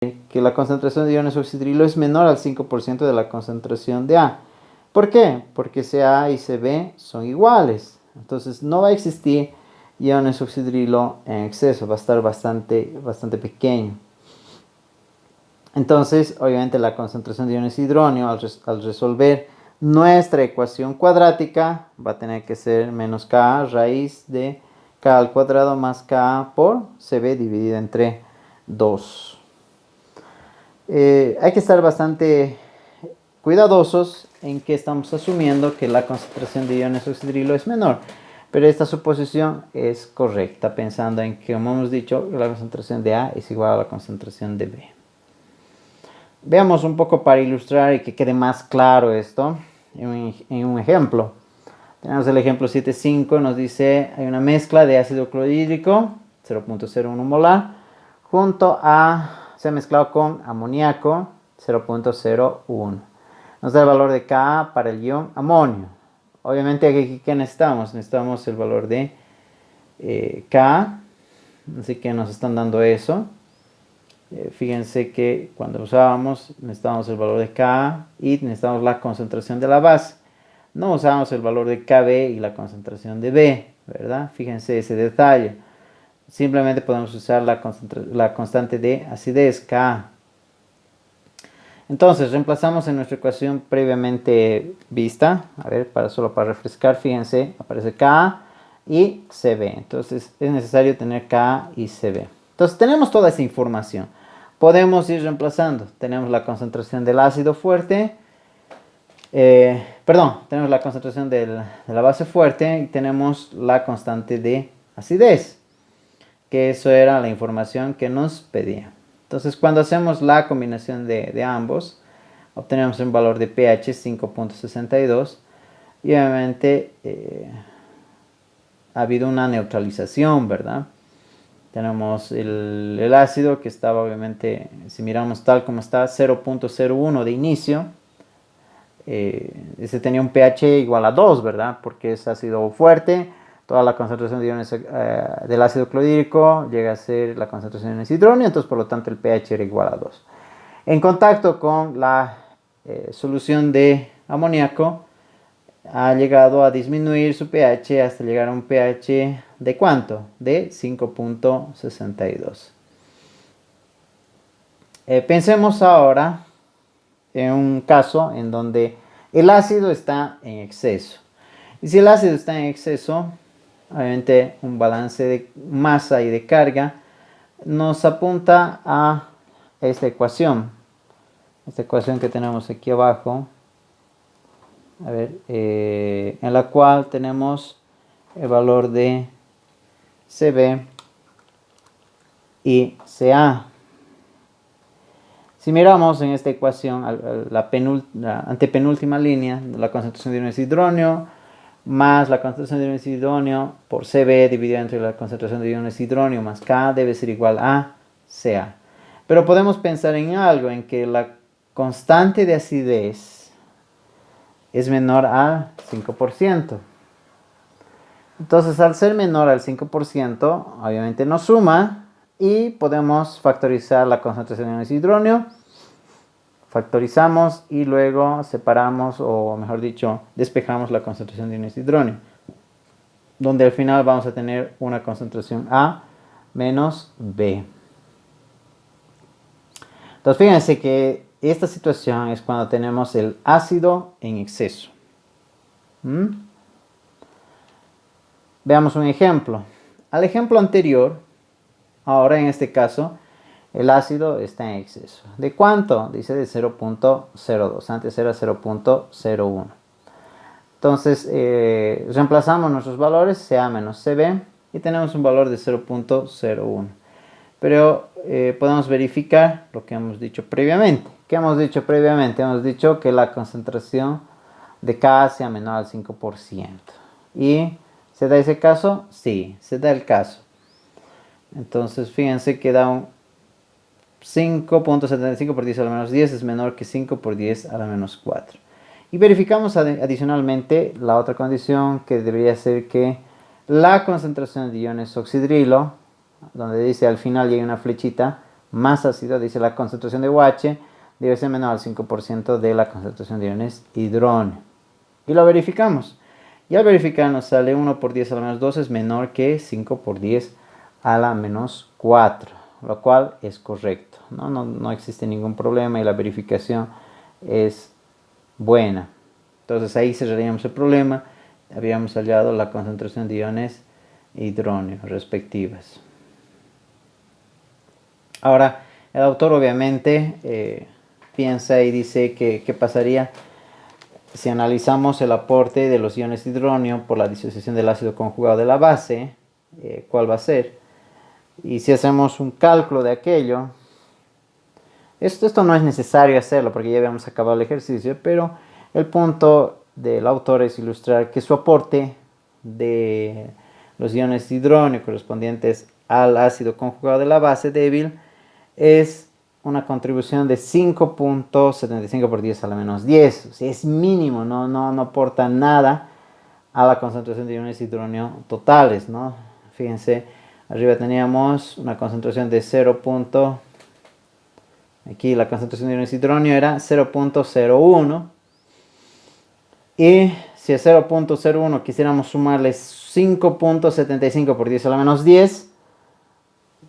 que la concentración de iones oxidrilo es menor al 5% de la concentración de A. ¿Por qué? Porque CA y CB son iguales. Entonces no va a existir iones oxidrilo en exceso, va a estar bastante pequeño. Entonces, obviamente la concentración de iones hidróneo al resolver nuestra ecuación cuadrática va a tener que ser menos Ka raíz de K al cuadrado más Ka por CB dividido entre 2. Hay que estar bastante cuidadosos en que estamos asumiendo que la concentración de iones oxidrilo es menor. Pero esta suposición es correcta, pensando en que, como hemos dicho, la concentración de A es igual a la concentración de B. Veamos un poco para ilustrar y que quede más claro esto en un ejemplo. Tenemos el ejemplo 7.5, nos dice, hay una mezcla de ácido clorhídrico, 0.01 molar, se ha mezclado con amoníaco, 0.01. Nos da el valor de Ka para el ion amonio. Obviamente aquí, ¿qué necesitamos? Necesitamos el valor de Ka, así que nos están dando eso. Fíjense que cuando usábamos necesitábamos el valor de Ka y necesitamos la concentración de la base. No usamos el valor de Kb y la concentración de B, ¿verdad? Fíjense ese detalle. Simplemente podemos usar la constante de acidez, Ka. Entonces, reemplazamos en nuestra ecuación previamente vista. A ver, solo para refrescar, fíjense, aparece Ka y Cb. Entonces, es necesario tener Ka y Cb. Entonces, tenemos toda esa información. Podemos ir reemplazando. Tenemos la concentración del ácido fuerte. Tenemos la concentración de la base fuerte y tenemos la constante de acidez. Que eso era la información que nos pedía. Entonces, cuando hacemos la combinación de ambos, obtenemos un valor de pH 5.62 y obviamente ha habido una neutralización, ¿verdad? Tenemos el ácido que estaba obviamente, si miramos tal como está, 0.01 de inicio. Este tenía un pH igual a 2, ¿verdad? Porque es ácido fuerte. Toda la concentración de iones del ácido clorhídrico llega a ser la concentración de iones hidróneo, entonces por lo tanto el pH era igual a 2. En contacto con la solución de amoníaco, ha llegado a disminuir su pH hasta llegar a un pH de ¿cuánto? De 5.62. Pensemos ahora en un caso en donde el ácido está en exceso. Y si el ácido está en exceso, obviamente un balance de masa y de carga nos apunta a esta ecuación que tenemos aquí abajo. A ver, en la cual tenemos el valor de Cb y Ca. Si miramos en esta ecuación, la antepenúltima línea, la concentración de iones hidróneo más la concentración de iones hidróneo por Cb dividido entre la concentración de iones hidróneo más K debe ser igual a Ca. Pero podemos pensar en algo, en que la constante de acidez es menor al 5%. Entonces, al ser menor al 5%, obviamente nos suma y podemos factorizar la concentración de iones hidróneo. Factorizamos y luego separamos, o mejor dicho, despejamos la concentración de iones hidróneo, donde al final vamos a tener una concentración A menos B. Entonces, fíjense que esta situación es cuando tenemos el ácido en exceso. Veamos un ejemplo. Al ejemplo anterior, ahora en este caso, el ácido está en exceso. ¿De cuánto? Dice de 0.02. Antes era 0.01. Entonces, reemplazamos nuestros valores, Ca menos Cb, y tenemos un valor de 0.01. Pero podemos verificar lo que hemos dicho previamente. ¿Qué hemos dicho previamente? Hemos dicho que la concentración de K sea menor al 5%. ¿Y se da ese caso? Sí, se da el caso. Entonces, fíjense que da un 5.75 por 10 a la menos 10 es menor que 5 por 10 a la menos 4. Y verificamos adicionalmente la otra condición, que debería ser que la concentración de iones oxidrilo, donde dice al final y hay una flechita, más ácido, dice la concentración de OH debe ser menor al 5% de la concentración de iones hidrógeno. Y lo verificamos. Y al verificar nos sale 1 por 10 a la menos 2 es menor que 5 por 10 a la menos 4, lo cual es correcto. No existe ningún problema y la verificación es buena. Entonces ahí cerraríamos el problema. Habíamos hallado la concentración de iones hidrógeno respectivas. Ahora, el autor obviamente piensa y dice que qué pasaría si analizamos el aporte de los iones de hidrógeno por la disociación del ácido conjugado de la base, ¿cuál va a ser? Y si hacemos un cálculo de aquello, esto no es necesario hacerlo porque ya habíamos acabado el ejercicio, pero el punto del autor es ilustrar que su aporte de los iones de hidrógeno correspondientes al ácido conjugado de la base débil es una contribución de 5.75 por 10 a la menos 10. O sea, es mínimo, no aporta nada a la concentración de iones de hidrógeno totales, ¿no? Fíjense, arriba teníamos una concentración de 0. Aquí la concentración de iones de hidrógeno era 0.01. Y si a 0.01 quisiéramos sumarle 5.75 por 10 a la menos 10,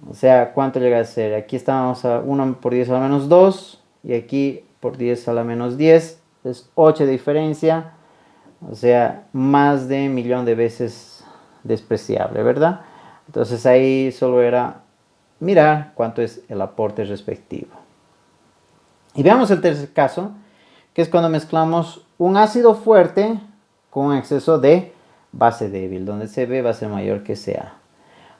o sea, ¿cuánto llega a ser? Aquí estamos a 1 por 10 a la menos 2 y aquí por 10 a la menos 10. Es 8 de diferencia, o sea, más de 1.000.000 de veces despreciable, ¿verdad? Entonces ahí solo era mirar cuánto es el aporte respectivo. Y veamos el tercer caso, que es cuando mezclamos un ácido fuerte con un exceso de base débil, donde CB va a ser mayor que CA.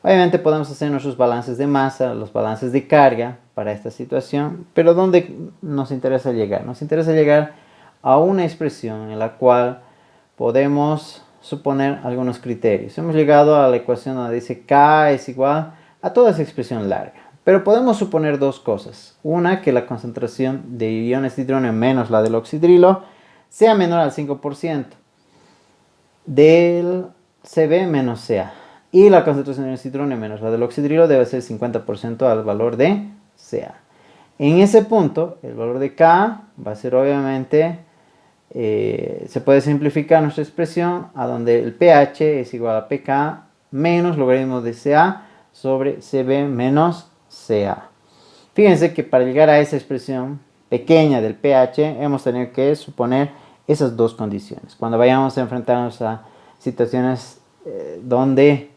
Obviamente podemos hacer nuestros balances de masa, los balances de carga para esta situación, pero ¿dónde nos interesa llegar? Nos interesa llegar a una expresión en la cual podemos suponer algunos criterios. Hemos llegado a la ecuación donde dice K es igual a toda esa expresión larga. Pero podemos suponer dos cosas. Una, que la concentración de iones de hidrógeno menos la del oxidrilo sea menor al 5% del Cb menos Ca. Y la concentración de iones de hidrógeno menos la del oxidrilo debe ser 50% al valor de Ca. En ese punto, el valor de K va a ser obviamente, se puede simplificar nuestra expresión a donde el pH es igual a pK menos logaritmo de Ca sobre Cb menos Ca. Fíjense que para llegar a esa expresión pequeña del pH hemos tenido que suponer esas dos condiciones. Cuando vayamos a enfrentarnos a situaciones donde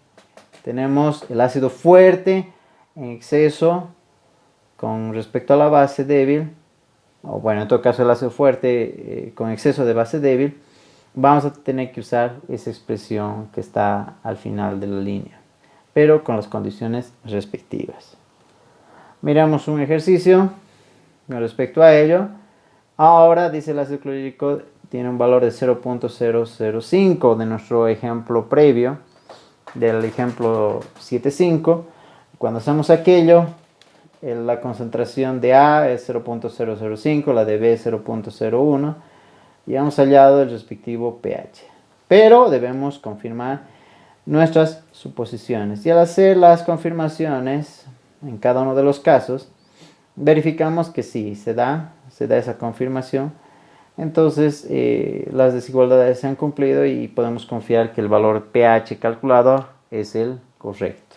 tenemos el ácido fuerte en exceso con respecto a la base débil, o bueno, en todo caso el ácido fuerte con exceso de base débil, vamos a tener que usar esa expresión que está al final de la línea, pero con las condiciones respectivas. Miramos un ejercicio con respecto a ello. Ahora dice el ácido clorhídrico tiene un valor de 0.005 de nuestro ejemplo previo, del ejemplo 7.5. Cuando hacemos aquello, la concentración de A es 0.005, la de B es 0.01 y hemos hallado el respectivo pH. Pero debemos confirmar nuestras suposiciones. Y al hacer las confirmaciones en cada uno de los casos, verificamos que sí, se da esa confirmación. Entonces las desigualdades se han cumplido y podemos confiar que el valor pH calculado es el correcto.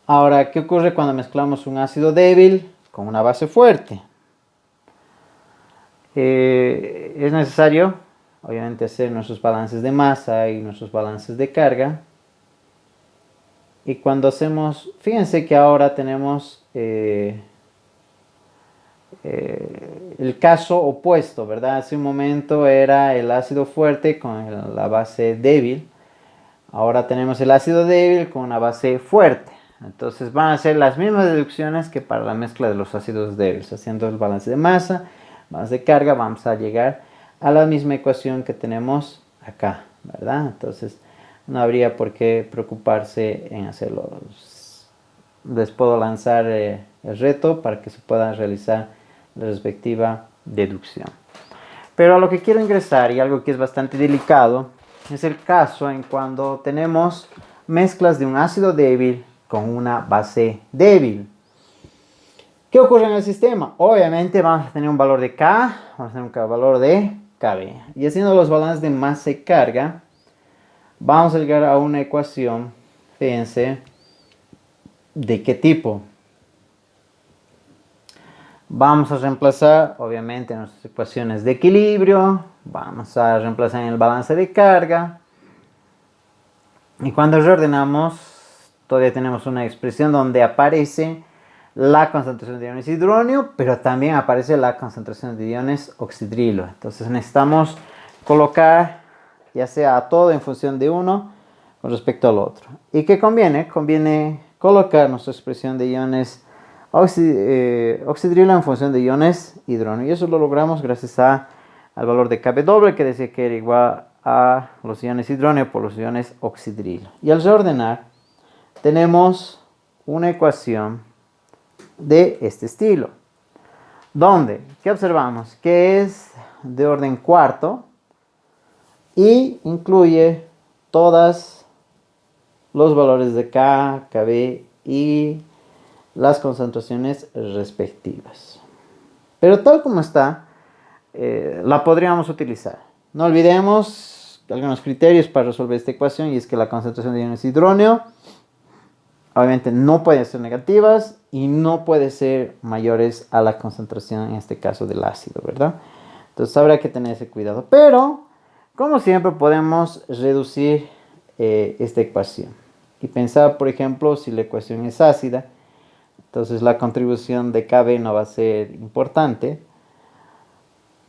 Ahora, ¿qué ocurre cuando mezclamos un ácido débil con una base fuerte? Es necesario, obviamente, hacer nuestros balances de masa y nuestros balances de carga. Y cuando hacemos, fíjense que ahora tenemos el caso opuesto, ¿verdad? Hace un momento era el ácido fuerte con la base débil. Ahora tenemos el ácido débil con una base fuerte. Entonces van a ser las mismas deducciones que para la mezcla de los ácidos débiles. Haciendo el balance de masa, balance de carga, vamos a llegar a la misma ecuación que tenemos acá, ¿verdad? Entonces no habría por qué preocuparse en hacerlo. Les puedo lanzar el reto para que se pueda realizar la respectiva deducción. Pero a lo que quiero ingresar, y algo que es bastante delicado, es el caso en cuando tenemos mezclas de un ácido débil con una base débil. ¿Qué ocurre en el sistema? Obviamente vamos a tener un valor de K, vamos a tener un valor de KB. Y haciendo los balances de masa y carga, vamos a llegar a una ecuación, fíjense, ¿de qué tipo? Vamos a reemplazar, obviamente, nuestras ecuaciones de equilibrio. Vamos a reemplazar en el balance de carga. Y cuando reordenamos, todavía tenemos una expresión donde aparece la concentración de iones hidronio, pero también aparece la concentración de iones oxidrilo. Entonces necesitamos colocar ya sea todo en función de uno con respecto al otro. ¿Y qué conviene? Conviene colocar nuestra expresión de iones oxidrilo en función de iones hidronio. Y eso lo logramos gracias al valor de Kw, que decía que era igual a los iones hidronio por los iones oxidrilo. Y al reordenar, tenemos una ecuación de este estilo, donde, ¿qué observamos? Que es de orden cuarto y incluye todos los valores de K, Kb y las concentraciones respectivas. Pero tal como está, la podríamos utilizar. No olvidemos algunos criterios para resolver esta ecuación, y es que la concentración de iones hidronio obviamente no pueden ser negativas y no puede ser mayores a la concentración, en este caso, del ácido, ¿verdad? Entonces habrá que tener ese cuidado. Pero, como siempre, podemos reducir esta ecuación y pensar, por ejemplo, si la ecuación es ácida, entonces la contribución de Kb no va a ser importante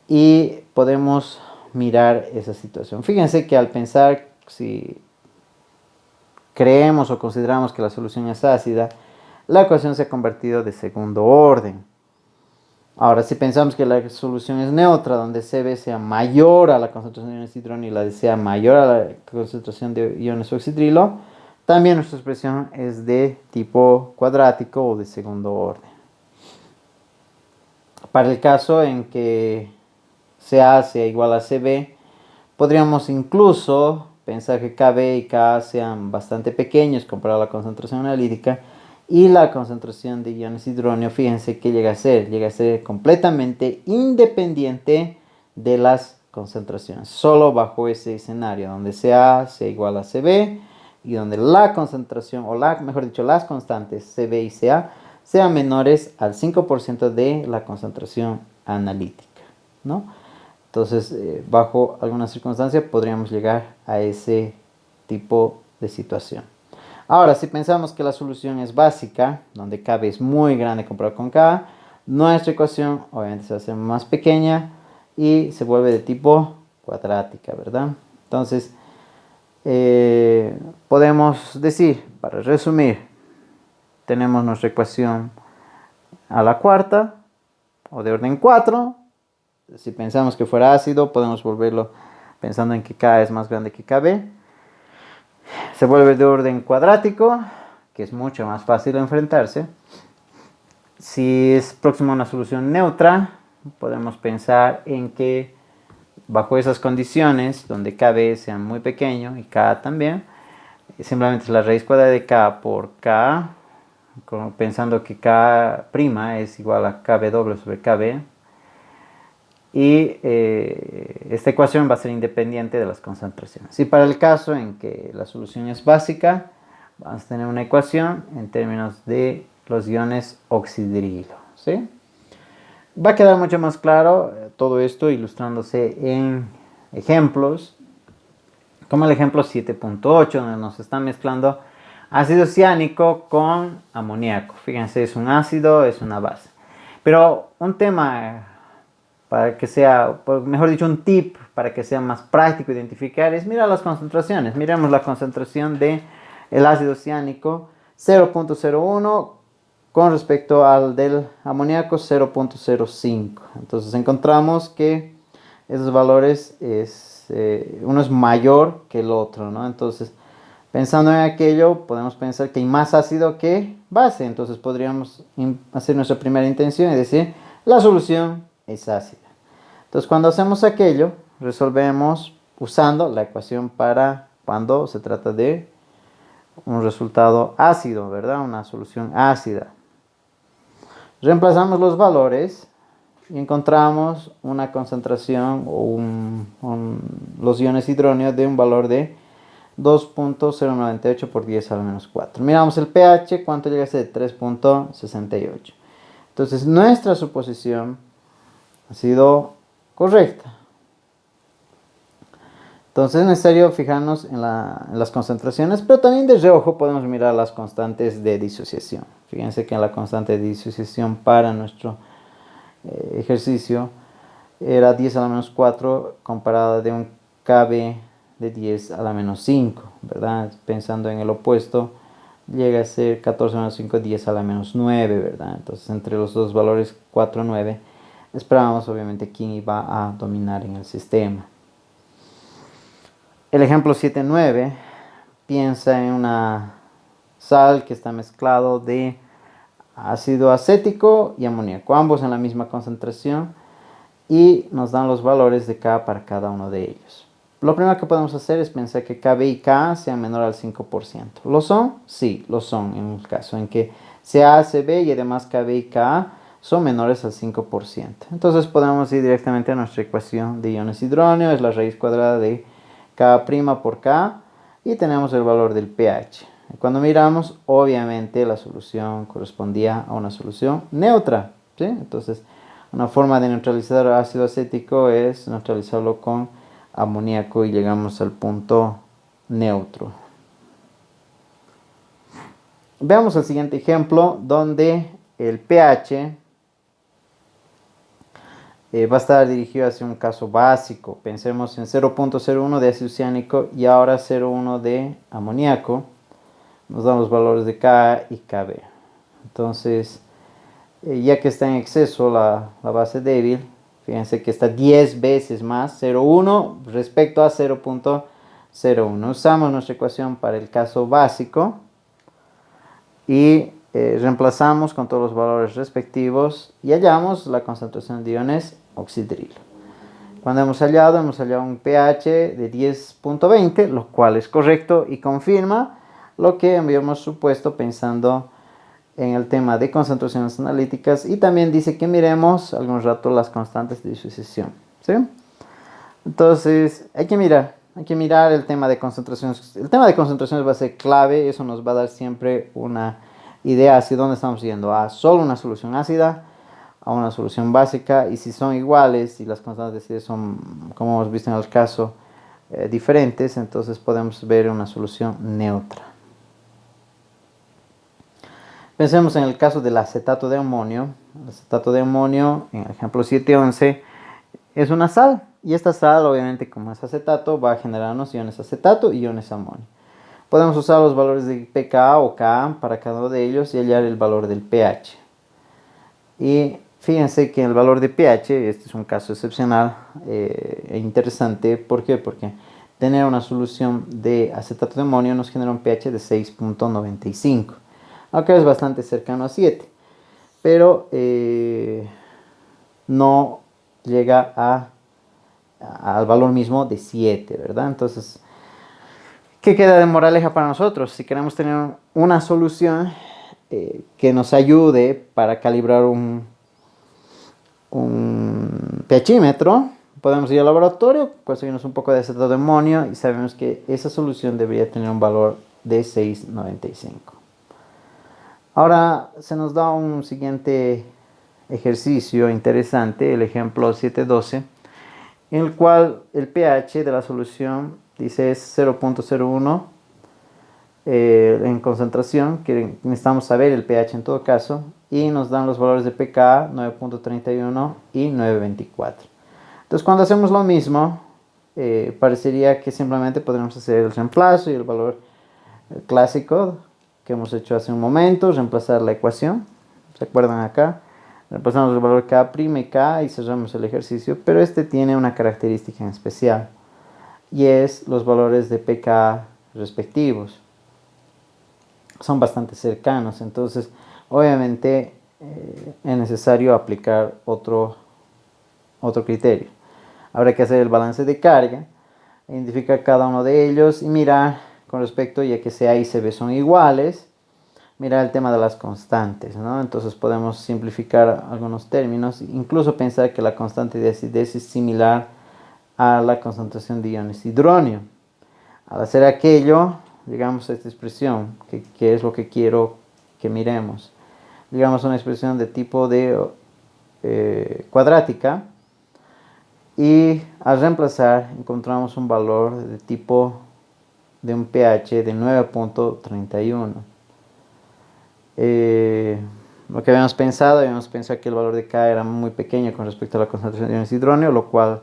y podemos mirar esa situación. Fíjense que al pensar, si creemos o consideramos que la solución es ácida, la ecuación se ha convertido de segundo orden. Ahora, si pensamos que la solución es neutra, donde Cb sea mayor a la concentración de iones hidronio y la D sea mayor a la concentración de iones oxidrilo, también nuestra expresión es de tipo cuadrático o de segundo orden. Para el caso en que CA sea igual a Cb, podríamos incluso pensar que Kb y Ka sean bastante pequeños comparado a la concentración analítica, y la concentración de iones hidronio, fíjense que llega a ser completamente independiente de las concentraciones, solo bajo ese escenario donde CA sea igual a Cb y donde la concentración, o mejor dicho, las constantes Cb y Ca sean menores al 5% de la concentración analítica, ¿no? Entonces, bajo alguna circunstancia podríamos llegar a ese tipo de situación. Ahora, si pensamos que la solución es básica, donde Kb es muy grande comparado con K, nuestra ecuación obviamente se va a hacer más pequeña y se vuelve de tipo cuadrática, ¿verdad? Entonces, podemos decir, para resumir, tenemos nuestra ecuación a la cuarta o de orden 4. Si pensamos que fuera ácido, podemos volverlo pensando en que K es más grande que Kb. Se vuelve de orden cuadrático, que es mucho más fácil de enfrentarse. Si es próximo a una solución neutra, podemos pensar en que bajo esas condiciones, donde Kb sea muy pequeño y K también, simplemente es la raíz cuadrada de K por K, pensando que K' es igual a Kb doble sobre Kb. Y esta ecuación va a ser independiente de las concentraciones. Y para el caso en que la solución es básica, vamos a tener una ecuación en términos de los iones oxidrilo, ¿sí? Va a quedar mucho más claro todo esto ilustrándose en ejemplos, como el ejemplo 7.8, donde nos están mezclando ácido ciánico con amoníaco. Fíjense, es un ácido, es una base. Pero un tema para que sea, mejor dicho, un tip para que sea más práctico identificar es mirar las concentraciones. Miremos la concentración del ácido ciánico 0.01 con respecto al del amoníaco 0.05. Entonces encontramos que esos valores uno es mayor que el otro, ¿no? Entonces, pensando en aquello, podemos pensar que hay más ácido que base. Entonces podríamos hacer nuestra primera intención y decir, la solución es ácida. Entonces, cuando hacemos aquello, resolvemos usando la ecuación para cuando se trata de un resultado ácido, ¿verdad? Una solución ácida. Reemplazamos los valores y encontramos una concentración o los iones hidróneos de un valor de 2.098 por 10 a la menos 4. Miramos el pH, ¿cuánto llega a ser? 3.68. Entonces nuestra suposición ha sido correcta. Entonces es necesario fijarnos en las concentraciones, pero también de reojo podemos mirar las constantes de disociación. Fíjense que la constante de disociación para nuestro ejercicio era 10 a la menos 4 comparada de un KB de 10 a la menos 5, ¿verdad? Pensando en el opuesto, llega a ser 14 a la menos 5, 10 a la menos 9, ¿verdad? Entonces entre los dos valores 4 y 9, esperábamos obviamente quién iba a dominar en el sistema. El ejemplo 7.9 piensa en una sal que está mezclado de ácido acético y amoníaco, ambos en la misma concentración, y nos dan los valores de K para cada uno de ellos. Lo primero que podemos hacer es pensar que KB y K sean menor al 5%. ¿Lo son? Sí, lo son en el caso en que CA, CB y además KB y Ka son menores al 5%. Entonces podemos ir directamente a nuestra ecuación de iones hidróneo, es la raíz cuadrada de K' por K y tenemos el valor del pH. Cuando miramos, obviamente la solución correspondía a una solución neutra, ¿sí? Entonces, una forma de neutralizar ácido acético es neutralizarlo con amoníaco y llegamos al punto neutro. Veamos el siguiente ejemplo donde el pH va a estar dirigido hacia un caso básico. Pensemos en 0.01 de ácido ciánico y ahora 0.1 de amoníaco. Nos dan los valores de K y KB. Entonces, ya que está en exceso la base débil, fíjense que está 10 veces más 0.1 respecto a 0.01. Usamos nuestra ecuación para el caso básico y reemplazamos con todos los valores respectivos y hallamos la concentración de iones oxidrilo. Cuando hemos hallado un pH de 10.20, lo cual es correcto y confirma lo que habíamos supuesto pensando en el tema de concentraciones analíticas, y también dice que miremos algún rato las constantes de disociación, ¿sí? Entonces hay que mirar el tema de concentraciones. El tema de concentraciones va a ser clave, eso nos va a dar siempre una idea hacia dónde estamos yendo, a solo una solución ácida, a una solución básica, y si son iguales y las constantes de acidez son, como hemos visto en el caso, diferentes, entonces podemos ver una solución neutra. Pensemos en el caso del acetato de amonio. El acetato de amonio, en el ejemplo 7.11, es una sal. Y esta sal, obviamente, como es acetato, va a generarnos iones acetato y iones amonio. Podemos usar los valores de pK o Ka para cada uno de ellos y hallar el valor del pH. Y fíjense que el valor de pH, este es un caso excepcional e interesante. ¿Por qué? Porque tener una solución de acetato de amonio nos genera un pH de 6.95. Aunque es bastante cercano a 7, pero no llega al valor mismo de 7, ¿verdad? Entonces, ¿qué queda de moraleja para nosotros? Si queremos tener una solución que nos ayude para calibrar un pHímetro, podemos ir al laboratorio, conseguirnos un poco de acetato de amonio y sabemos que esa solución debería tener un valor de 6.95. Ahora se nos da un siguiente ejercicio interesante, el ejemplo 7.12, en el cual el pH de la solución dice es 0.01 en concentración, que necesitamos saber el pH en todo caso, y nos dan los valores de pK 9.31 y 9.24. Entonces cuando hacemos lo mismo, parecería que simplemente podremos hacer el reemplazo y el valor clásico que hemos hecho hace un momento, reemplazar la ecuación. ¿Se acuerdan acá? Reemplazamos el valor K' y K y cerramos el ejercicio, pero este tiene una característica en especial y es los valores de pK respectivos. Son bastante cercanos, entonces obviamente es necesario aplicar otro criterio. Habrá que hacer el balance de carga, identificar cada uno de ellos y mirar con respecto, ya que CA y CB son iguales, mirar el tema de las constantes, ¿no? Entonces podemos simplificar algunos términos, incluso pensar que la constante de acidez es similar a la concentración de iones hidronio. Al hacer aquello, llegamos a esta expresión, que es lo que quiero que miremos. Llegamos a una expresión de tipo de cuadrática, y al reemplazar encontramos un valor de tipo de un pH de 9.31. Lo que habíamos pensado que el valor de K era muy pequeño con respecto a la concentración de iones hidronio, lo cual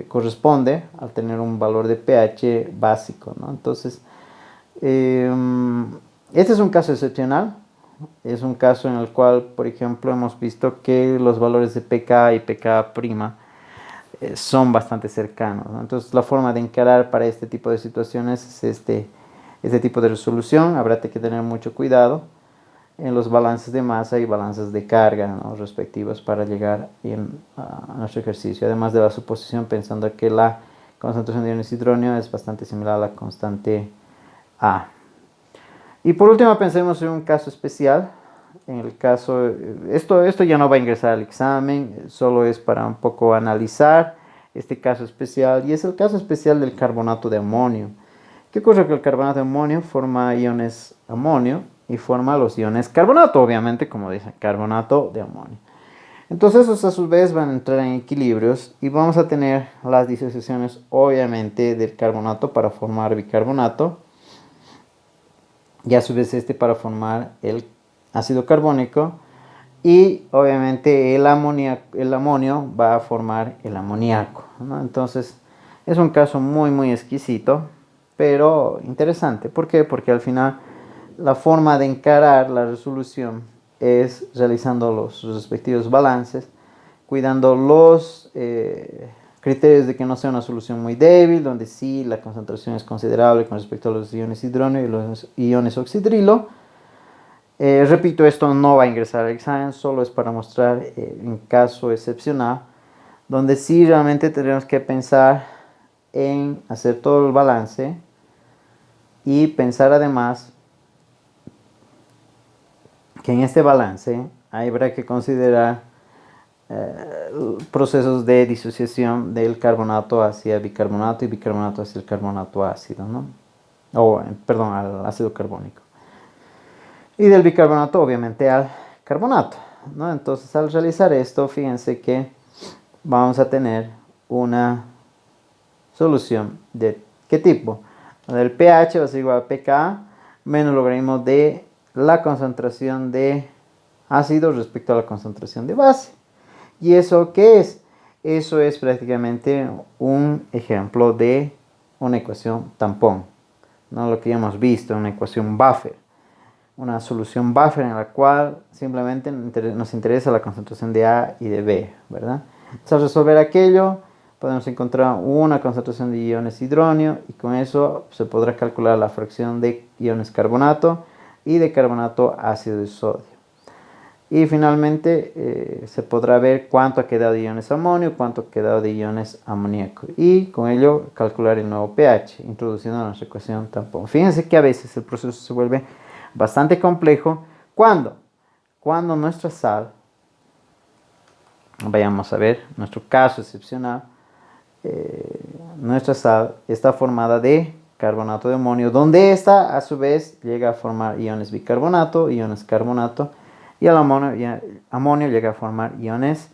corresponde al tener un valor de pH básico, ¿no? Entonces, este es un caso excepcional. Es un caso en el cual, por ejemplo, hemos visto que los valores de pK y pK' son bastante cercanos, ¿no? Entonces, la forma de encarar para este tipo de situaciones es este tipo de resolución. Habrá que tener mucho cuidado en los balances de masa y balances de carga, ¿no?, respectivos, para llegar a nuestro ejercicio. Además de la suposición, pensando que la concentración de iones hidronio es bastante similar a la constante A. Y por último, pensemos en un caso especial. En el caso, esto ya no va a ingresar al examen, solo es para un poco analizar este caso especial, y es el caso especial del carbonato de amonio. ¿Qué ocurre? Que el carbonato de amonio forma iones amonio y forma los iones carbonato, obviamente, como dice, carbonato de amonio. Entonces, esos a su vez van a entrar en equilibrios y vamos a tener las disociaciones, obviamente, del carbonato para formar bicarbonato, y a su vez para formar el ácido carbónico, y obviamente el amonio va a formar el amoníaco, ¿no? Entonces es un caso muy exquisito, pero interesante. ¿Por qué? Porque al final la forma de encarar la resolución es realizando los respectivos balances, cuidando los criterios de que no sea una solución muy débil, donde sí la concentración es considerable con respecto a los iones hidronio y los iones oxidrilo. Repito, esto no va a ingresar al examen, solo es para mostrar un caso excepcional, donde sí realmente tenemos que pensar en hacer todo el balance, y pensar además que en este balance habrá que considerar procesos de disociación del carbonato hacia bicarbonato y bicarbonato hacia el carbonato ácido, ¿no? Perdón, al ácido carbónico. Y del bicarbonato, obviamente, al carbonato, ¿no? Entonces, al realizar esto, fíjense que vamos a tener una solución de ¿qué tipo? El pH va a ser igual a pK menos logaritmo de la concentración de ácido respecto a la concentración de base. ¿Y eso qué es? Eso es prácticamente un ejemplo de una ecuación tampón, ¿no? Lo que ya hemos visto, una ecuación buffer. Una solución buffer en la cual simplemente nos interesa la concentración de A y de B, ¿verdad? Entonces, al resolver aquello, podemos encontrar una concentración de iones hidronio, y con eso se podrá calcular la fracción de iones carbonato y de carbonato ácido de sodio. Y finalmente se podrá ver cuánto ha quedado de iones amonio, cuánto ha quedado de iones amoníaco, y con ello calcular el nuevo pH, introduciendo nuestra ecuación tampón. Fíjense que a veces el proceso se vuelve bastante complejo cuando nuestra sal, vayamos a ver nuestro caso excepcional, nuestra sal está formada de carbonato de amonio, donde esta a su vez llega a formar iones bicarbonato, iones carbonato, y el amonio llega a formar iones,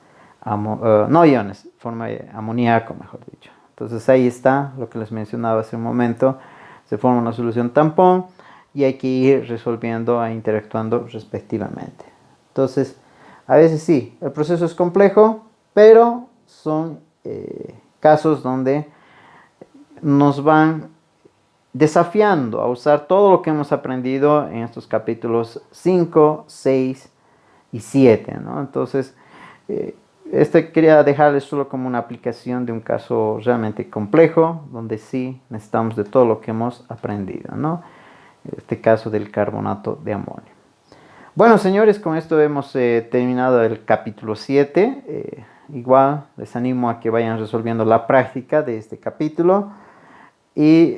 forma amoníaco, mejor dicho. Entonces ahí está lo que les mencionaba hace un momento, se forma una solución tampón, y hay que ir resolviendo e interactuando respectivamente. Entonces, a veces sí, el proceso es complejo, pero son casos donde nos van desafiando a usar todo lo que hemos aprendido en estos capítulos 5, 6 y 7, ¿no? Entonces, quería dejarles solo como una aplicación de un caso realmente complejo, donde sí necesitamos de todo lo que hemos aprendido, ¿no? Este caso del carbonato de amonio. Bueno, señores, con esto hemos terminado el capítulo 7. Igual les animo a que vayan resolviendo la práctica de este capítulo. Y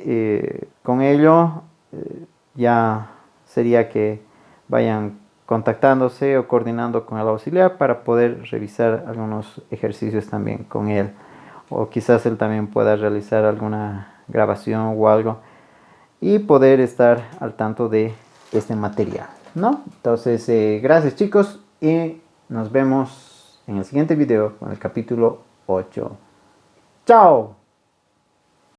con ello ya sería que vayan contactándose o coordinando con el auxiliar para poder revisar algunos ejercicios también con él. O quizás él también pueda realizar alguna grabación o algo y poder estar al tanto de este material, ¿no? Entonces, gracias chicos y nos vemos en el siguiente video con el capítulo 8. ¡Chao!